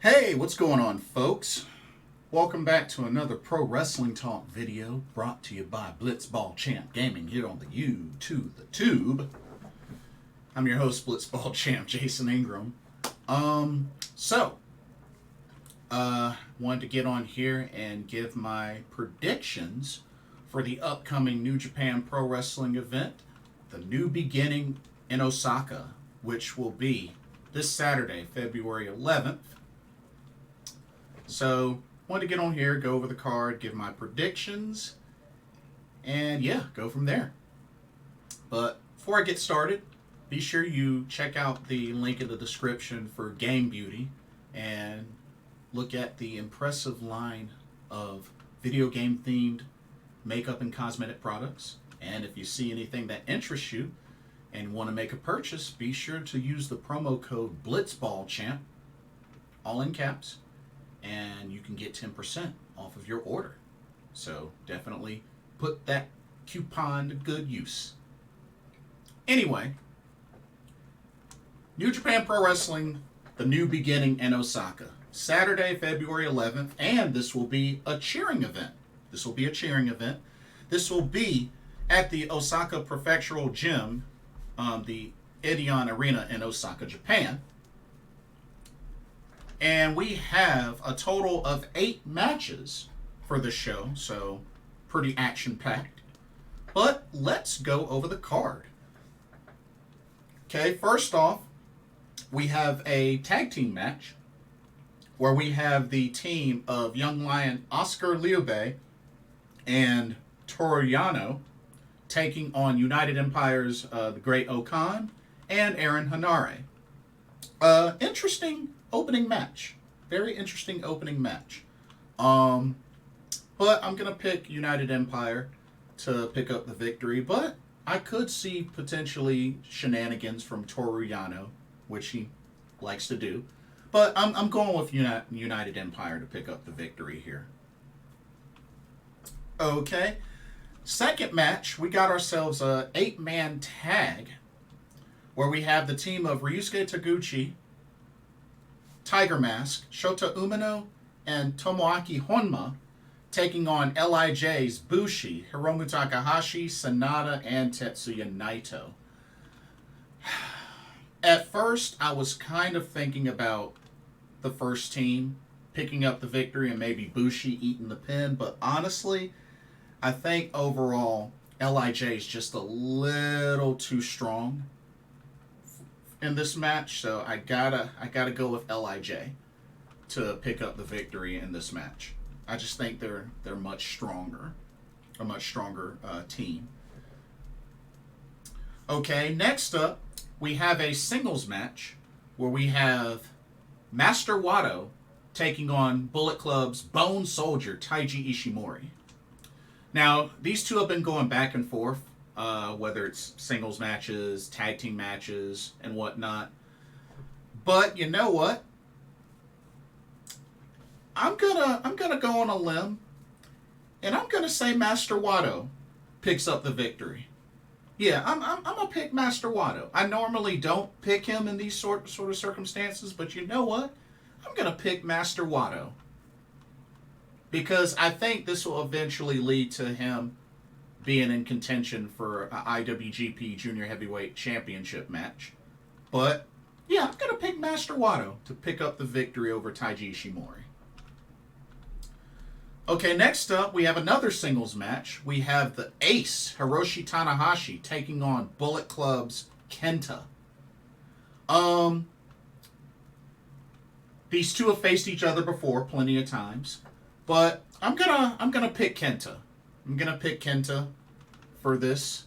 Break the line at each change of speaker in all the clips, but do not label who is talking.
Hey, what's going on, folks? Welcome back to another Pro Wrestling Talk video brought to you by Blitzball Champ Gaming here on the the Tube. I'm your host, Blitzball Champ Jason Ingram. Wanted to get on here and give my predictions for the upcoming New Japan Pro Wrestling event, the New Beginning in Osaka, which will be this Saturday, February 11th. So, wanted to get on here, go over the card, give my predictions, and yeah, go from there. But before I get started, be sure you check out the link in the description for Game Beauty and look at the impressive line of video game themed makeup and cosmetic products. And if you see anything that interests you and want to make a purchase, be sure to use the promo code BlitzballChamp, all in caps, and you can get 10% off of your order. So definitely put that coupon to good use. Anyway, New Japan Pro Wrestling, the New Beginning in Osaka, Saturday, February 11th, and this will be a cheering event. This will be at the Osaka Prefectural Gym, the Edion Arena in Osaka, Japan. And we have a total of 8 matches for the show, so pretty action-packed. But let's go over the card. Okay, first off, we have a tag team match where we have the team of Young Lion Oskar Leube and Toru Yano taking on United Empire's The Great Okan and Aaron Henare. Interesting opening match. Very interesting opening match. But I'm going to pick United Empire to pick up the victory, but I could see potentially shenanigans from Toru Yano, which he likes to do. But I'm going with United Empire to pick up the victory here. Okay. Second match, we got ourselves a 8-man tag where we have the team of Ryusuke Taguchi, Tiger Mask, Shota Umino, and Tomoaki Honma taking on LIJ's Bushi, Hiromu Takahashi, Sanada, and Tetsuya Naito. At first, I was kind of thinking about the first team picking up the victory and maybe Bushi eating the pin, but honestly, I think overall LIJ is just a little too strong in this match, so I gotta go with LIJ to pick up the victory in this match. I just think they're much stronger, a much stronger team. Okay, next up we have a singles match where we have Master Wato taking on Bullet Club's Bone Soldier Taiji Ishimori. Now, these two have been going back and forth, whether it's singles matches, tag team matches, and whatnot. But you know what? I'm gonna go on a limb, and I'm gonna say Master Wato picks up the victory. Yeah, I'm gonna pick Master Wato. I normally don't pick him in these sort of circumstances, but you know what? I'm gonna pick Master Wato, because I think this will eventually lead to him being in contention for an IWGP Junior Heavyweight Championship match. But, yeah, I'm going to pick Master Wato to pick up the victory over Taiji Ishimori. Okay, next up, we have another singles match. We have the Ace, Hiroshi Tanahashi, taking on Bullet Club's Kenta. These two have faced each other before plenty of times. But I'm gonna pick Kenta. I'm gonna pick Kenta for this,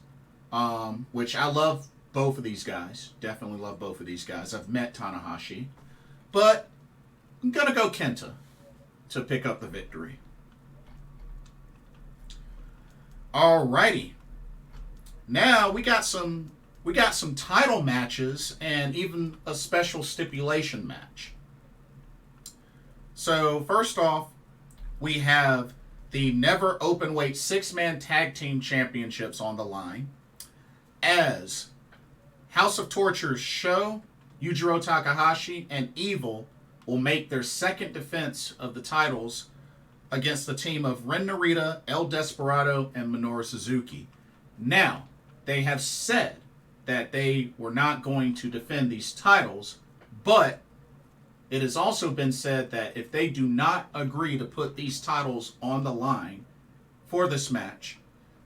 which I love both of these guys. Definitely love both of these guys. I've met Tanahashi, but I'm gonna go Kenta to pick up the victory. Alrighty. Now we got some title matches and even a special stipulation match. So first off, we have the Never Openweight 6-man Tag Team Championships on the line as House of Torture's Sho, Yujiro Takahashi, and Evil will make their second defense of the titles against the team of Ren Narita, El Desperado, and Minoru Suzuki. Now, they have said that they were not going to defend these titles, but it has also been said that if they do not agree to put these titles on the line for this match,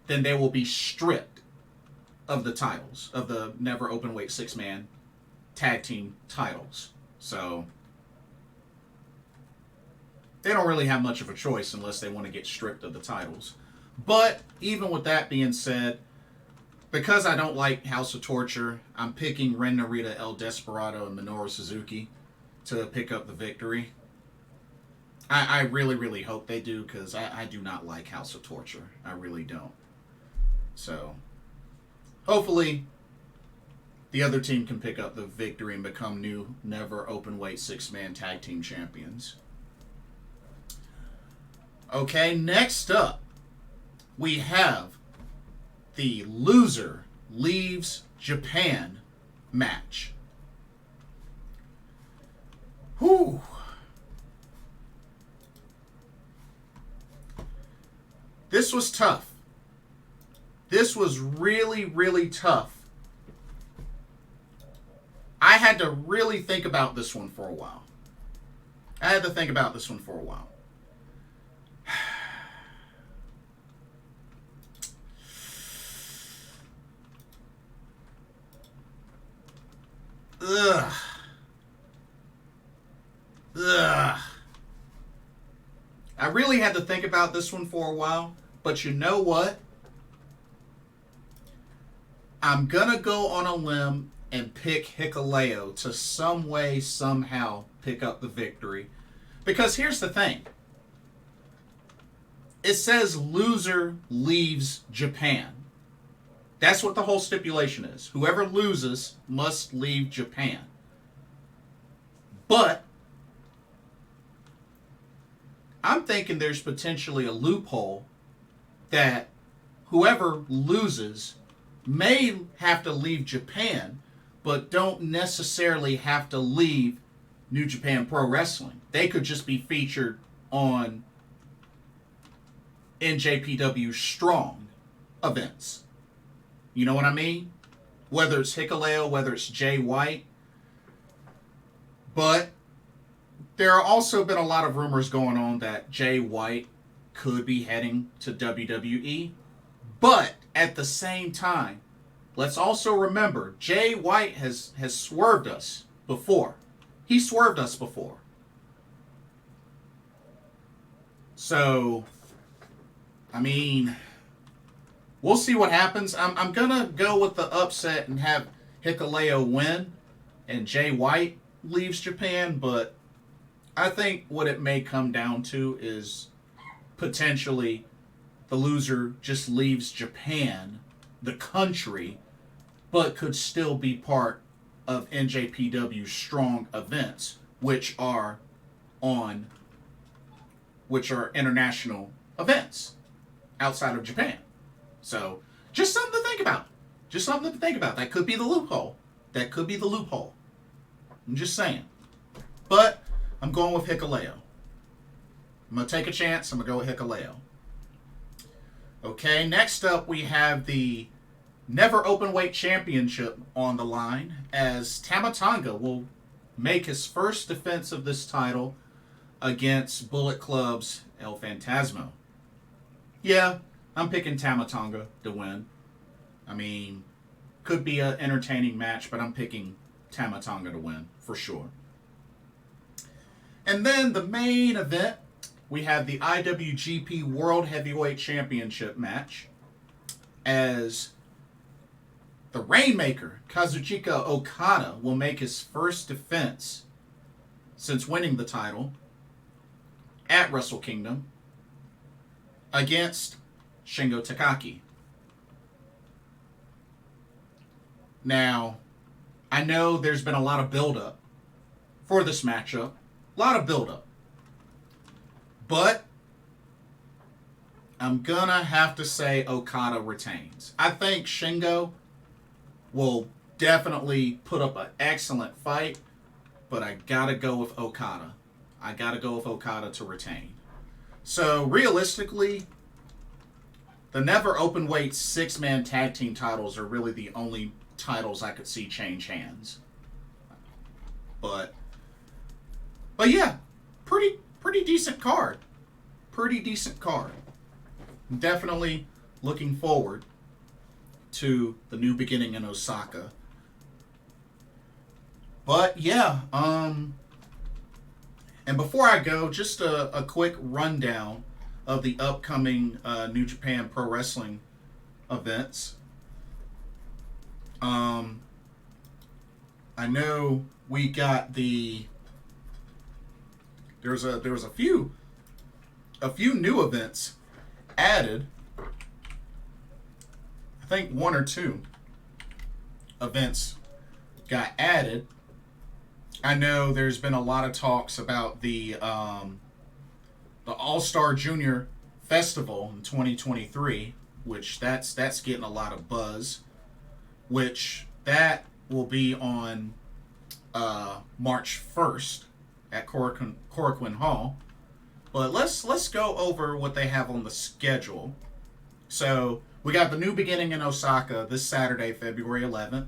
then they will be stripped of the titles, of the Never Openweight 6-man tag team titles. So they don't really have much of a choice unless they want to get stripped of the titles. But even with that being said, because I don't like House of Torture, I'm picking Ren Narita, El Desperado, and Minoru Suzuki to pick up the victory. I really, really hope they do, because I do not like House of Torture. I really don't. So, hopefully, the other team can pick up the victory and become new Never Openweight 6-man tag team champions. Okay, next up, we have the loser leaves Japan match. Whew. This was tough. This was really, really tough. I had to really think about this one for a while. Ugh. I really had to think about this one for a while, but you know what? I'm gonna go on a limb and pick Hikuleo to some way, somehow pick up the victory. Because here's the thing. It says loser leaves Japan. That's what the whole stipulation is. Whoever loses must leave Japan. But I'm thinking there's potentially a loophole that whoever loses may have to leave Japan, but don't necessarily have to leave New Japan Pro Wrestling. They could just be featured on NJPW Strong events. You know what I mean? Whether it's Hikuleo, whether it's Jay White. But there are also been a lot of rumors going on that Jay White could be heading to WWE. But at the same time, let's also remember, Jay White has swerved us before. He swerved us before. So, I mean, we'll see what happens. I'm going to go with the upset and have Hikuleo win and Jay White leaves Japan, but I think what it may come down to is potentially the loser just leaves Japan, the country, but could still be part of NJPW Strong events, which are international events outside of Japan. So, just something to think about. That could be the loophole. I'm just saying. But I'm going with Hikuleo. I'm going to take a chance. I'm going to go with Hikuleo. Okay, next up we have the Never Openweight Championship on the line, as Tama Tonga will make his first defense of this title against Bullet Club's El Fantasma. Yeah, I'm picking Tama Tonga to win. I mean, could be an entertaining match, but I'm picking Tama Tonga to win, for sure. And then the main event, we have the IWGP World Heavyweight Championship match, as the Rainmaker, Kazuchika Okada, will make his first defense since winning the title at Wrestle Kingdom against Shingo Takagi. Now, I know there's been a lot of build-up for this matchup. But I'm gonna have to say Okada retains. I think Shingo will definitely put up an excellent fight, but I gotta go with Okada. I gotta go with Okada to retain. So realistically, the Never Openweight 6-man tag team titles are really the only titles I could see change hands. But yeah, pretty decent card. Pretty decent card. Definitely looking forward to the new beginning in Osaka. But yeah, and before I go, just a quick rundown of the upcoming New Japan Pro Wrestling events. I know we got there was a few new events added. I think one or two events got added. I know there's been a lot of talks about the All-Star Junior Festival in 2023, which that's getting a lot of buzz. Which that will be on March 1st at Korakuen Hall. But let's go over what they have on the schedule. So we got the new beginning in Osaka this Saturday, February 11th.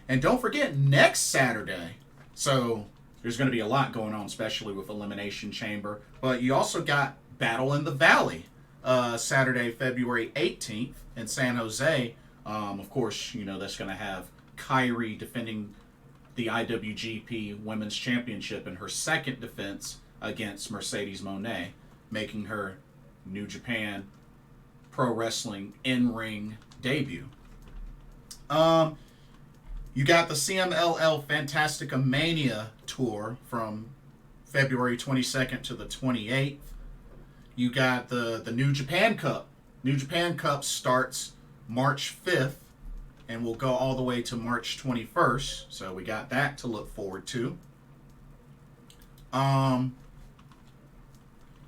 And don't forget, next Saturday. So there's going to be a lot going on, especially with Elimination Chamber. But you also got Battle in the Valley, Saturday, February 18th in San Jose. Of course, you know, that's going to have Kairi defending the IWGP Women's Championship in her second defense against Mercedes Moné, making her New Japan Pro Wrestling in-ring debut. You got the CMLL Fantastica Mania tour from February 22nd to the 28th. You got the New Japan Cup. New Japan Cup starts March 5th and will go all the way to March 21st. So we got that to look forward to.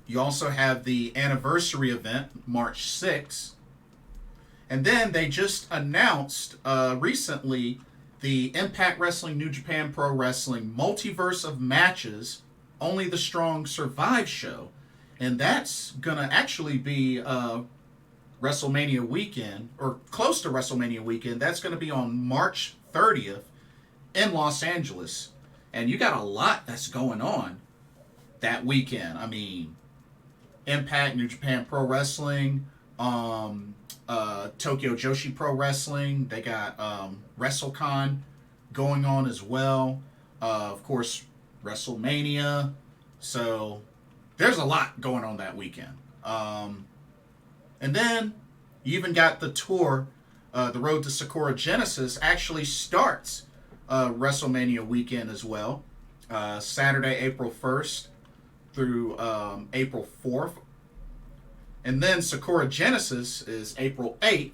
You also have the anniversary event, March 6th. And then they just announced recently the Impact Wrestling New Japan Pro Wrestling Multiverse of Matches, Only the Strong Survive show. And that's going to actually be WrestleMania weekend, or close to WrestleMania weekend. That's going to be on March 30th in Los Angeles. And you got a lot that's going on that weekend. I mean, Impact, New Japan Pro Wrestling, Tokyo Joshi Pro Wrestling. They got WrestleCon going on as well. Of course, WrestleMania. So there's a lot going on that weekend. And then you even got the tour, the Road to Sakura Genesis actually starts WrestleMania weekend as well. Saturday, April 1st through April 4th. And then Sakura Genesis is April 8th.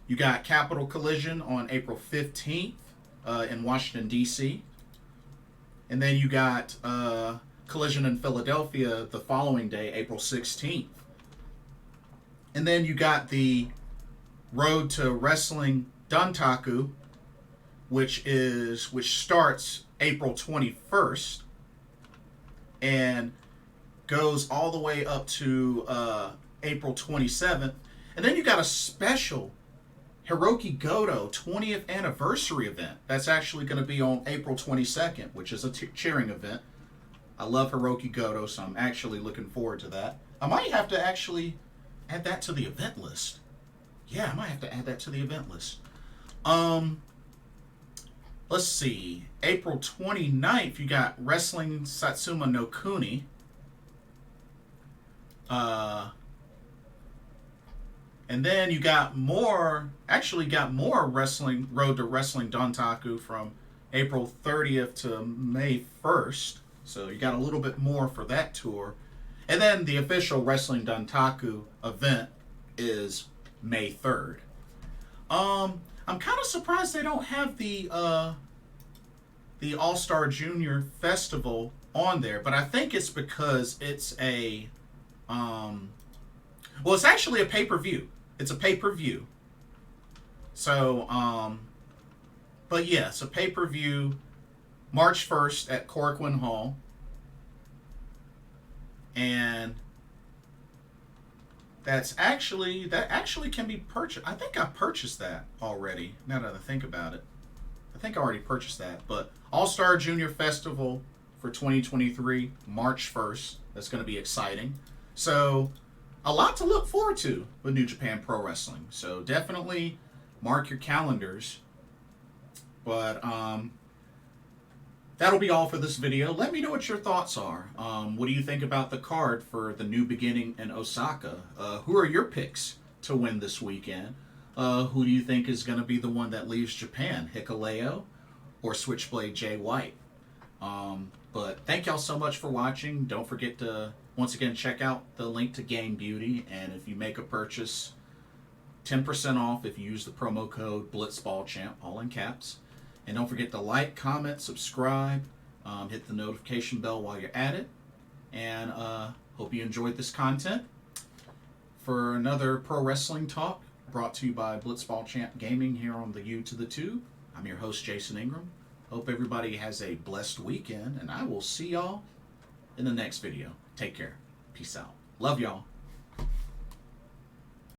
You got Capital Collision on April 15th in Washington, D.C. And then you got Collision in Philadelphia the following day, April 16th. And then you got the Road to Wrestling Dontaku, which starts April 21st and goes all the way up to April 27th. And then you got a special Hiroki Goto 20th anniversary event. That's actually going to be on April 22nd, which is a cheering event. I love Hiroki Goto, so I'm actually looking forward to that. I might have to actually add that to the event list. Yeah, I might have to add that to the event list. Let's see. April 29th, you got Wrestling Satsuma no Kuni. And then you got more wrestling, Road to Wrestling Dontaku from April 30th to May 1st. So you got a little bit more for that tour. And then the official Wrestling Dontaku event is May 3rd. I'm kind of surprised they don't have the All-Star Junior Festival on there, but I think it's because it's a it's actually a pay-per-view. It's a pay-per-view. So, but yes, a pay-per-view March 1st at Korakuen Hall. And that actually can be purchased. I think I purchased that already, now that I think about it. I think I already purchased that. But All-Star Junior Festival for 2023, March 1st. That's going to be exciting. So, a lot to look forward to with New Japan Pro Wrestling. So, definitely mark your calendars. But, that'll be all for this video. Let me know what your thoughts are. What do you think about the card for the New Beginning in Osaka? Who are your picks to win this weekend? Who do you think is going to be the one that leaves Japan? Hikuleo or Switchblade Jay White? But thank y'all so much for watching. Don't forget to, once again, check out the link to Game Beauty. And if you make a purchase, 10% off if you use the promo code BlitzBallChamp, all in caps. And don't forget to like, comment, subscribe, hit the notification bell while you're at it. And hope you enjoyed this content. For another pro wrestling talk brought to you by BlitzBallChamp Gaming here on the U to the Tube, I'm your host, Jason Ingram. Hope everybody has a blessed weekend, and I will see y'all in the next video. Take care. Peace out. Love y'all.